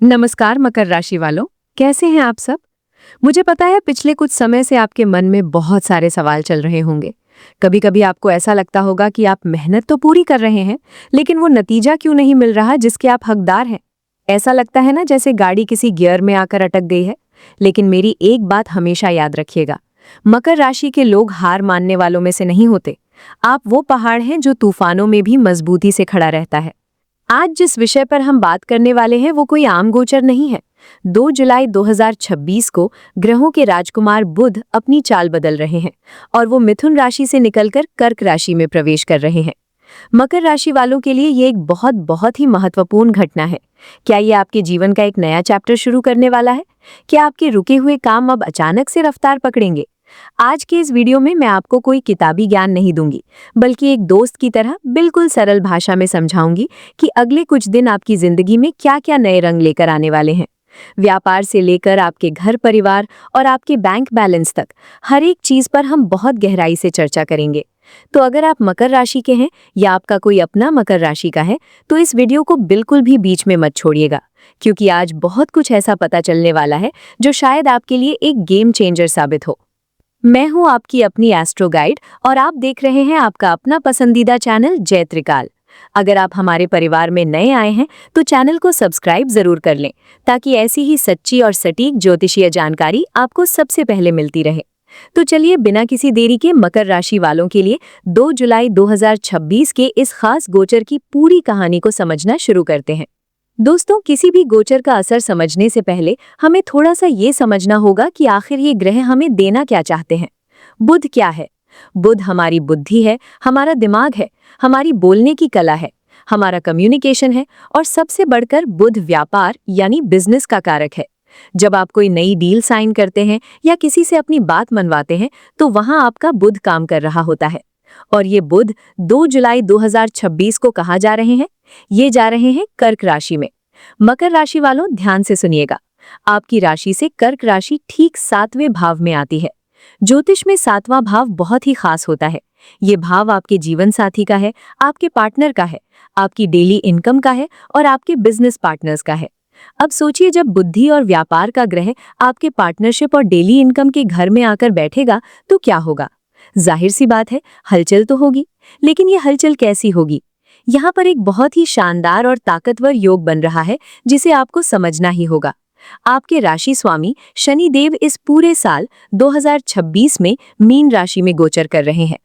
नमस्कार मकर राशि वालों, कैसे हैं आप सब। मुझे पता है पिछले कुछ समय से आपके मन में बहुत सारे सवाल चल रहे होंगे। कभी कभी आपको ऐसा लगता होगा कि आप मेहनत तो पूरी कर रहे हैं, लेकिन वो नतीजा क्यों नहीं मिल रहा जिसके आप हकदार हैं। ऐसा लगता है ना जैसे गाड़ी किसी गियर में आकर अटक गई है। लेकिन मेरी एक बात हमेशा याद रखिएगा, मकर राशि के लोग हार मानने वालों में से नहीं होते। आप वो पहाड़ हैं जो तूफानों में भी मजबूती से खड़ा रहता है। आज जिस विषय पर हम बात करने वाले हैं वो कोई आम गोचर नहीं है। 2 जुलाई 2026 को ग्रहों के राजकुमार बुध अपनी चाल बदल रहे हैं और वो मिथुन राशि से निकलकर कर्क राशि में प्रवेश कर रहे हैं। मकर राशि वालों के लिए ये एक बहुत बहुत ही महत्वपूर्ण घटना है। क्या ये आपके जीवन का एक नया चैप्टर शुरू करने वाला है? क्या आपके रुके हुए काम अब अचानक से रफ्तार पकड़ेंगे? आज के इस वीडियो में मैं आपको कोई किताबी ज्ञान नहीं दूंगी, बल्कि एक दोस्त की तरह बिल्कुल सरल भाषा में समझाऊंगी कि अगले कुछ दिन आपकी जिंदगी में क्या-क्या नए रंग लेकर आने वाले हैं। व्यापार से लेकर आपके घर परिवार और आपके बैंक बैलेंस तक हर एक चीज पर हम बहुत गहराई से चर्चा करेंगे। तो अगर आप मकर राशि के हैं या आपका कोई अपना मकर राशि का है, तो इस वीडियो को बिल्कुल भी बीच में मत छोड़िएगा, क्योंकि आज बहुत कुछ ऐसा पता चलने वाला है जो शायद आपके लिए एक गेम चेंजर साबित हो। मैं हूं आपकी अपनी एस्ट्रो गाइड और आप देख रहे हैं आपका अपना पसंदीदा चैनल जय त्रिकाल। अगर आप हमारे परिवार में नए आए हैं तो चैनल को सब्सक्राइब जरूर कर लें, ताकि ऐसी ही सच्ची और सटीक ज्योतिषीय जानकारी आपको सबसे पहले मिलती रहे। तो चलिए बिना किसी देरी के मकर राशि वालों के लिए 2 जुलाई 2026 के इस खास गोचर की पूरी कहानी को समझना शुरू करते हैं। दोस्तों, किसी भी गोचर का असर समझने से पहले हमें थोड़ा सा ये समझना होगा कि आखिर ये ग्रह हमें देना क्या चाहते हैं। बुध क्या है? बुध हमारी बुद्धि है, हमारा दिमाग है, हमारी बोलने की कला है, हमारा कम्युनिकेशन है और सबसे बढ़कर बुध व्यापार यानी बिजनेस का कारक है। जब आप कोई नई डील साइन करते हैं या किसी से अपनी बात मनवाते हैं, तो वहां आपका बुध काम कर रहा होता है। और ये बुध 2 जुलाई 2026 को कहाँ जा रहे हैं? ये जा रहे हैं कर्क राशि में। मकर राशि वालों, ध्यान से सुनिएगा। आपकी राशि से कर्क राशि ठीक 7वें भाव में आती है। ज्योतिष में 7वां भाव बहुत ही खास होता है। ये भाव आपके जीवन साथी का है, आपके पार्टनर का है, आपकी डेली इनकम का है और आपके बिजनेस पार्टनर्स का है। अब सोचिए, जब बुद्धि और व्यापार का ग्रह आपके पार्टनरशिप और डेली इनकम के घर में आकर बैठेगा तो क्या होगा? जाहिर सी बात है, हलचल तो होगी। लेकिन ये हलचल कैसी होगी? यहाँ पर एक बहुत ही शानदार और ताकतवर योग बन रहा है जिसे आपको समझना ही होगा। आपके राशि स्वामी शनि देव इस पूरे साल 2026 में मीन राशि में गोचर कर रहे हैं।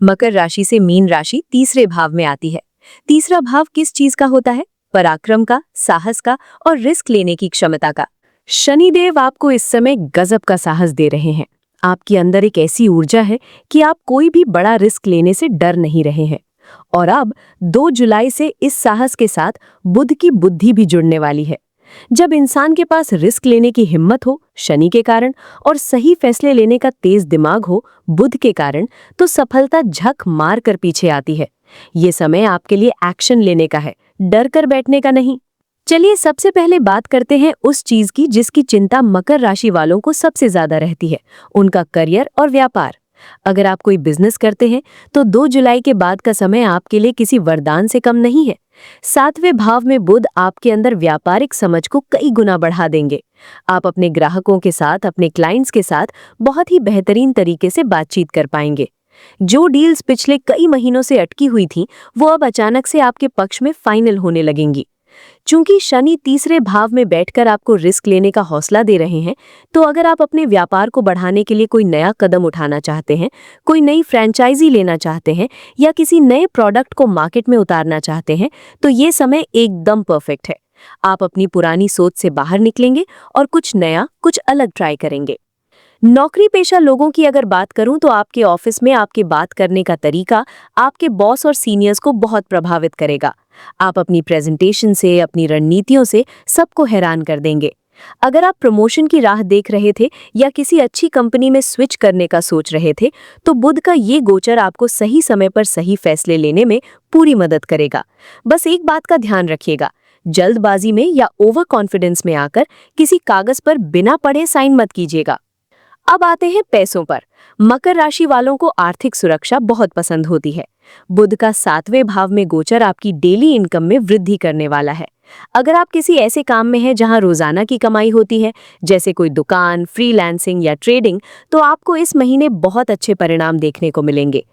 मकर राशि से मीन राशि तीसरे भाव में आती है। तीसरा भाव किस चीज का होता है? पराक्रम का, साहस का और रिस्क लेने की क्षमता का। शनि देव आपको इस समय गजब का साहस दे रहे हैं। आपके अंदर एक ऐसी ऊर्जा है कि आप कोई भी बड़ा रिस्क लेने से डर नहीं रहे हैं। और अब 2 जुलाई से इस साहस के साथ बुध की बुद्धि भी जुड़ने वाली है। जब इंसान के पास रिस्क लेने की हिम्मत हो शनि के कारण और सही फैसले लेने का तेज दिमाग हो बुध के कारण, तो सफलता झक मार कर पीछे आती है। ये समय आपके लिए एक्शन लेने का है, डर कर बैठने का नहीं। चलिए सबसे पहले बात करते हैं उस चीज की जिसकी चिंता मकर राशि वालों को सबसे ज्यादा रहती है, उनका करियर और व्यापार। अगर आप कोई बिजनेस करते हैं तो 2 जुलाई के बाद का समय आपके लिए किसी वरदान से कम नहीं है। 7वें भाव में बुध आपके अंदर व्यापारिक समझ को कई गुना बढ़ा देंगे। आप अपने ग्राहकों के साथ, अपने क्लाइंट्स के साथ बहुत ही बेहतरीन तरीके से बातचीत कर पाएंगे। जो डील्स पिछले कई महीनों से अटकी हुई थीं, वो अब अचानक से आपके पक्ष में फाइनल होने लगेंगी। चूंकि शनि तीसरे भाव में बैठकर आपको रिस्क लेने का हौसला दे रहे हैं, तो अगर आप अपने व्यापार को बढ़ाने के लिए कोई नया कदम उठाना चाहते हैं, कोई नई फ्रेंचाइजी लेना चाहते हैं या किसी नए प्रोडक्ट को मार्केट में उतारना चाहते हैं, तो ये समय एकदम परफेक्ट है। आप अपनी पुरानी सोच से बाहर निकलेंगे और कुछ नया, कुछ अलग ट्राई करेंगे। नौकरी पेशा लोगों की अगर बात करूं तो आपके ऑफिस में आपके बात करने का तरीका आपके बॉस और सीनियर्स को बहुत प्रभावित करेगा। आप अपनी प्रेजेंटेशन से, अपनी रणनीतियों से सबको हैरान कर देंगे। अगर आप प्रमोशन की राह देख रहे थे या किसी अच्छी कंपनी में स्विच करने का सोच रहे थे, तो बुध का ये गोचर आपको सही समय पर सही फैसले लेने में पूरी मदद करेगा। बस एक बात का ध्यान रखिएगा, जल्दबाजी में या ओवर कॉन्फिडेंस में आकर किसी कागज पर बिना पढ़े साइन मत कीजिएगा। अब आते हैं पैसों पर। मकर राशि वालों को आर्थिक सुरक्षा बहुत पसंद होती है। बुध का 7वें भाव में गोचर आपकी डेली इनकम में वृद्धि करने वाला है। अगर आप किसी ऐसे काम में हैं जहां रोजाना की कमाई होती है, जैसे कोई दुकान, फ्रीलांसिंग या ट्रेडिंग, तो आपको इस महीने बहुत अच्छे परिणाम देखने को मिलेंगे।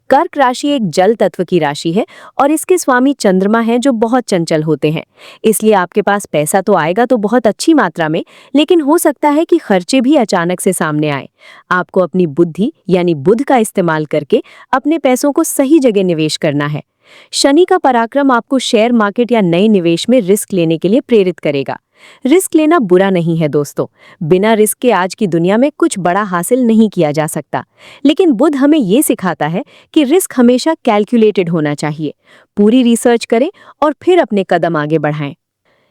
कर्क राशि एक जल तत्व की राशि है और इसके स्वामी चंद्रमा हैं जो बहुत चंचल होते हैं। इसलिए आपके पास पैसा तो आएगा तो बहुत अच्छी मात्रा में, लेकिन हो सकता है कि खर्चे भी अचानक से सामने आए। आपको अपनी बुद्धि यानी बुध का इस्तेमाल करके अपने पैसों को सही जगह निवेश करना है। शनि का पराक्रम आपको शेयर मार्केट या नए निवेश में रिस्क लेने के लिए प्रेरित करेगा। रिस्क लेना बुरा नहीं है दोस्तों, बिना रिस्क के आज की दुनिया में कुछ बड़ा हासिल नहीं किया जा सकता। लेकिन बुध हमें ये सिखाता है कि रिस्क हमेशा कैलकुलेटेड होना चाहिए। पूरी रिसर्च करें और फिर अपने कदम आगे बढ़ाएं।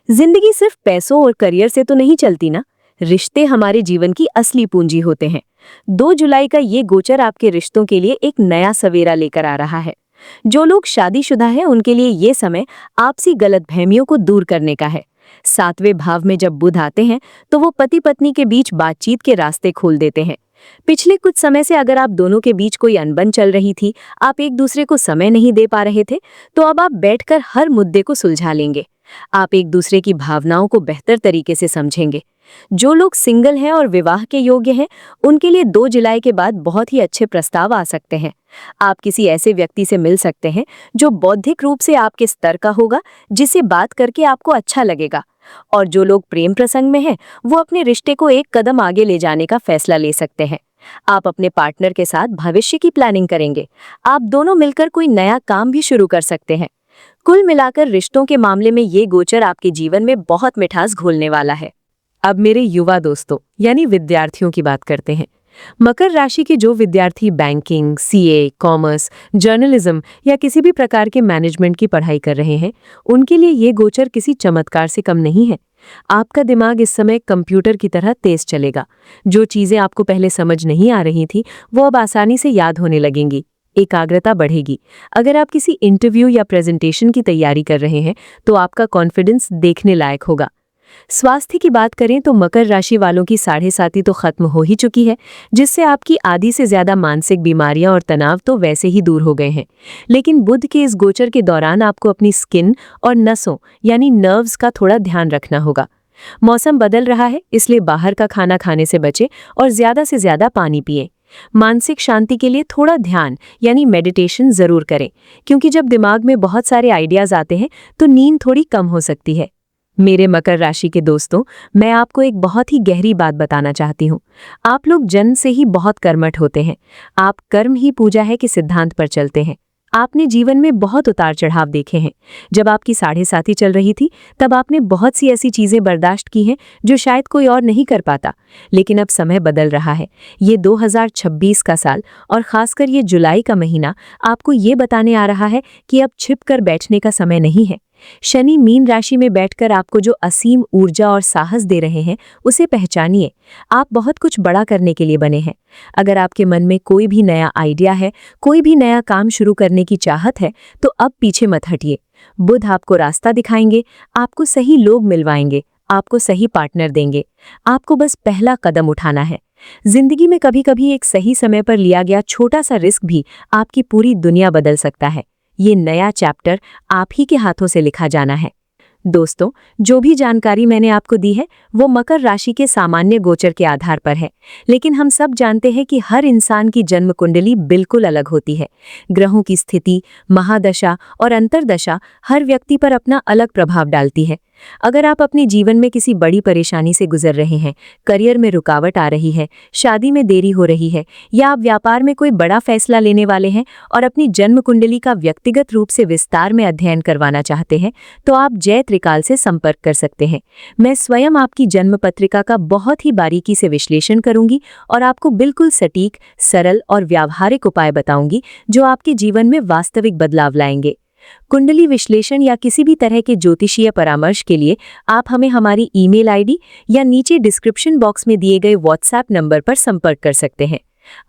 जिंदगी सिर्फ पैसों और करियर से तो नहीं चलती ना, रिश्ते हमारे जीवन की असली पूंजी होते हैं। 2 जुलाई का ये गोचर आपके रिश्तों के लिए एक नया सवेरा लेकर आ रहा है। जो लोग शादीशुदा हैं उनके लिए ये समय आपसी गलतफहमियों को दूर करने का है। 7वें भाव में जब बुध आते हैं तो वो पति पत्नी के बीच बातचीत के रास्ते खोल देते हैं। पिछले कुछ समय से अगर आप दोनों के बीच कोई अनबन चल रही थी, आप एक दूसरे को समय नहीं दे पा रहे थे, तो अब आप बैठकर हर मुद्दे को सुलझा लेंगे। आप एक दूसरे की भावनाओं को बेहतर तरीके से समझेंगे। जो लोग सिंगल हैं और विवाह के योग्य हैं, उनके लिए 2 जुलाई के बाद बहुत ही अच्छे प्रस्ताव आ सकते हैं। आप किसी ऐसे व्यक्ति से मिल सकते हैं जो बौद्धिक रूप से आपके स्तर का होगा, जिसे बात करके आपको अच्छा लगेगा। और जो लोग प्रेम प्रसंग में हैं, वो अपने रिश्ते को एक कदम आगे ले जाने का फैसला ले सकते हैं। आप अपने पार्टनर के साथ भविष्य की प्लानिंग करेंगे। आप दोनों मिलकर कोई नया काम भी शुरू कर सकते हैं। कुल मिलाकर रिश्तों के मामले में ये गोचर आपके जीवन में बहुत मिठास घोलने वाला है। अब मेरे युवा दोस्तों यानी विद्यार्थियों की बात करते हैं। मकर राशि के जो विद्यार्थी बैंकिंग, सीए, कॉमर्स, जर्नलिज्म या किसी भी प्रकार के मैनेजमेंट की पढ़ाई कर रहे हैं, उनके लिए ये गोचर किसी चमत्कार से कम नहीं है। आपका दिमाग इस समय कंप्यूटर की तरह तेज चलेगा। जो चीजें आपको पहले समझ नहीं आ रही थी, वो अब आसानी से याद होने लगेंगी। एकाग्रता बढ़ेगी। अगर आप किसी इंटरव्यू या प्रेजेंटेशन की तैयारी कर रहे हैं, तो आपका कॉन्फिडेंस देखने लायक होगा। स्वास्थ्य की बात करें तो मकर राशि वालों की 7.5 तो खत्म हो ही चुकी है, जिससे आपकी आधी से ज्यादा मानसिक बीमारियां और तनाव तो वैसे ही दूर हो गए हैं। लेकिन बुध के इस गोचर के दौरान आपको अपनी स्किन और नसों यानी नर्व्स का थोड़ा ध्यान रखना होगा। मौसम बदल रहा है, इसलिए बाहर का खाना खाने से बचें और ज्यादा से ज्यादा पानी पिएं। मानसिक शांति के लिए थोड़ा ध्यान यानी मेडिटेशन जरूर करें, क्योंकि जब दिमाग में बहुत सारे आइडियाज आते हैं तो नींद थोड़ी कम हो सकती है। मेरे मकर राशि के दोस्तों, मैं आपको एक बहुत ही गहरी बात बताना चाहती हूँ। आप लोग जन्म से ही बहुत कर्मठ होते हैं। आप कर्म ही पूजा है के सिद्धांत पर चलते हैं। आपने जीवन में बहुत उतार चढ़ाव देखे हैं। जब आपकी 7.5 चल रही थी, तब आपने बहुत सी ऐसी चीजें बर्दाश्त की हैं जो शायद कोई और नहीं कर पाता। लेकिन अब समय बदल रहा है। ये 2026 का साल और खासकर ये जुलाई का महीना आपको ये बताने आ रहा है कि अब छिप कर बैठने का समय नहीं है। शनि मीन राशि में बैठकर आपको जो असीम ऊर्जा और साहस दे रहे हैं, उसे पहचानिए। आप बहुत कुछ बड़ा करने के लिए बने हैं। अगर आपके मन में कोई भी नया आइडिया है, कोई भी नया काम शुरू करने की चाहत है, तो अब पीछे मत हटिए। बुध आपको रास्ता दिखाएंगे, आपको सही लोग मिलवाएंगे, आपको सही पार्टनर देंगे। आपको बस पहला कदम उठाना है। जिंदगी में कभी-कभी एक सही समय पर लिया गया छोटा सा रिस्क भी आपकी पूरी दुनिया बदल सकता है। ये नया चैप्टर आप ही के हाथों से लिखा जाना है। दोस्तों, जो भी जानकारी मैंने आपको दी है वो मकर राशि के सामान्य गोचर के आधार पर है, लेकिन हम सब जानते हैं कि हर इंसान की जन्म कुंडली बिल्कुल अलग होती है। ग्रहों की स्थिति, महादशा और अंतर्दशा हर व्यक्ति पर अपना अलग प्रभाव डालती है। अगर आप अपने जीवन में किसी बड़ी परेशानी से गुजर रहे हैं, करियर में रुकावट आ रही है, शादी में देरी हो रही है, या आप व्यापार में कोई बड़ा फैसला लेने वाले हैं और अपनी जन्म कुंडली का व्यक्तिगत रूप से विस्तार में अध्ययन करवाना चाहते हैं, तो आप जय त्रिकाल से संपर्क कर सकते हैं। मैं स्वयं आपकी जन्म पत्रिका का बहुत ही बारीकी से विश्लेषण करूंगी और आपको बिल्कुल सटीक, सरल और व्यावहारिक उपाय बताऊंगी जो आपके जीवन में वास्तविक बदलाव लाएंगे। कुंडली विश्लेषण या किसी भी तरह के ज्योतिषीय परामर्श के लिए आप हमें हमारी ईमेल आईडी या नीचे डिस्क्रिप्शन बॉक्स में दिए गए व्हाट्सएप नंबर पर संपर्क कर सकते हैं।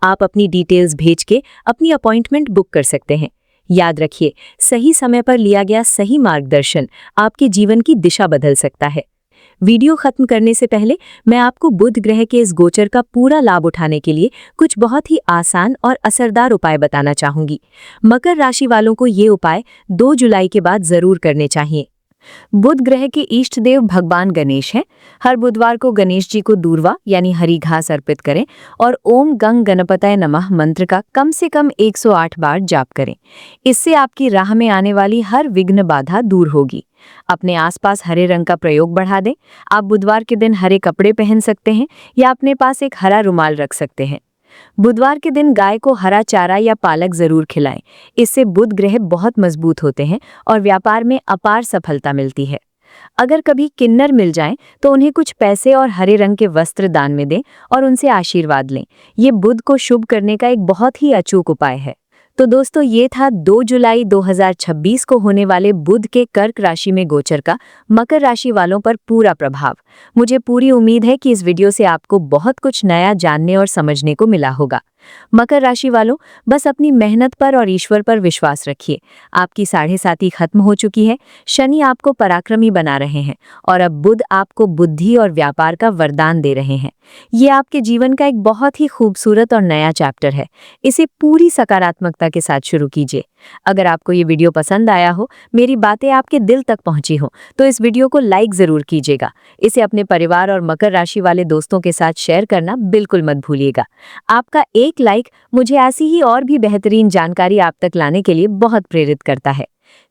आप अपनी डिटेल्स भेज के अपनी अपॉइंटमेंट बुक कर सकते हैं। याद रखिए, सही समय पर लिया गया सही मार्गदर्शन आपके जीवन की दिशा बदल सकता है। वीडियो खत्म करने से पहले मैं आपको बुध ग्रह के इस गोचर का पूरा लाभ उठाने के लिए कुछ बहुत ही आसान और असरदार उपाय बताना चाहूंगी। मकर राशि वालों को ये उपाय 2 जुलाई के बाद जरूर करने चाहिए। बुध ग्रह के इष्ट देव भगवान गणेश हैं। हर बुधवार को गणेश जी को दूर्वा यानी हरी घास अर्पित करें और ओम गंग गणपतये नमः मंत्र का कम से कम 108 बार जाप करें। इससे आपकी राह में आने वाली हर विघ्न बाधा दूर होगी। अपने आसपास हरे रंग का प्रयोग बढ़ा दें। आप बुधवार के दिन हरे कपड़े पहन सकते हैं या अपने पास एक हरा रुमाल रख सकते हैं। बुधवार के दिन गाय को हरा चारा या पालक जरूर खिलाएं। इससे बुध ग्रह बहुत मजबूत होते हैं और व्यापार में अपार सफलता मिलती है। अगर कभी किन्नर मिल जाएं तो उन्हें कुछ पैसे और हरे रंग के वस्त्र दान में दें और उनसे आशीर्वाद लें। ये बुध को शुभ करने का एक बहुत ही अचूक उपाय है। तो दोस्तों, ये था 2 जुलाई 2026 को होने वाले बुध के कर्क राशि में गोचर का मकर राशि वालों पर पूरा प्रभाव। मुझे पूरी उम्मीद है कि इस वीडियो से आपको बहुत कुछ नया जानने और समझने को मिला होगा। मकर राशि वालों, बस अपनी मेहनत पर और ईश्वर पर विश्वास रखिए। आपकी 7.5 खत्म हो चुकी है। शनि आपको पराक्रमी बना रहे हैं और अब बुध आपको बुद्धि और व्यापार का वरदान दे रहे हैं। ये आपके जीवन का एक बहुत ही खूबसूरत और नया चैप्टर है। इसे पूरी सकारात्मकता के साथ शुरू कीजिए। अगर आपको ये वीडियो पसंद आया हो, मेरी बातें आपके दिल तक पहुंची हो, तो इस वीडियो को लाइक जरूर कीजिएगा। इसे अपने परिवार और मकर राशि वाले दोस्तों के साथ शेयर करना बिल्कुल मत भूलिएगा। आपका एक लाइक मुझे ऐसी ही और भी बेहतरीन जानकारी आप तक लाने के लिए बहुत प्रेरित करता है।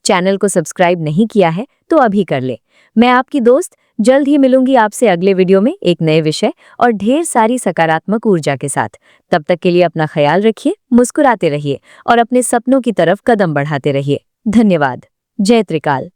चैनल को सब्सक्राइब नहीं किया है तो अभी कर ले। मैं आपकी दोस्त जल्द ही मिलूंगी आपसे अगले वीडियो में एक नए विषय और ढेर सारी सकारात्मक ऊर्जा के साथ। तब तक के लिए अपना ख्याल रखिए, मुस्कुराते रहिए और अपने सपनों की तरफ कदम बढ़ाते रहिए। धन्यवाद। जय त्रिकाल।